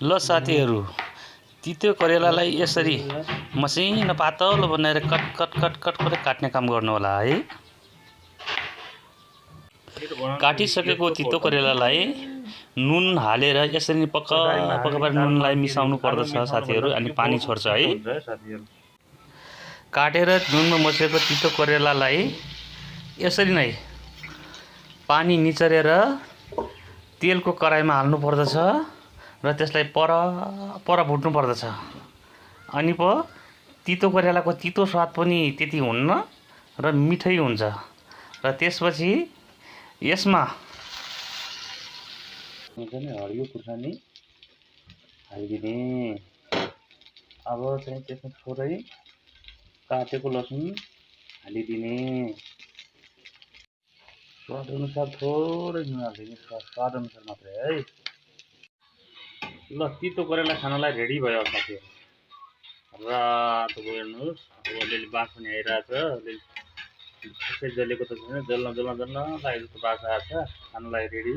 ल साथीहरू, तितो करेलालाई यसरी मसिनो पातलो बनाएर cut cut cut cut cut काट्ने काम गर्नु होला है। काटिसकेको तितो करेलालाई नुन हालेर यसरी पक्क पक्क पारेर नुनलाई मिसाउनु पर्दछ साथीहरू, अनि पानी छोड्छ है। काटेर नुनमा मसेको तितो करेलालाई यसरी नै पानी निचरेर तेलको कराईमा हाल्नु पर्दछ र त्यसलाई पर भुट्नु पर्दछ। अनि पो तितो करेलाको तितो स्वाद पनि त्यति हुन्न र मिठै हुन्छ। र त्यसपछि यसमा हरियो खुर्सानी हालिदिने। अब चाहिँ त्यसमा थोरै काटेको लसुन हालिदिने। स्वाद अनुसार थोरै नुन हालिदिने, स्वाद अनुसार मात्रै है। ल, तितो करेला खानलाई रेडी भयो साथीहरू। रातो भयो हेर्नुहोस्। अब अलिअलि बास पनि आइरहेछ। त्यसै जलेको त छैन, जल्न लागेको जस्तो बास आएको छ। खानलाई रेडी।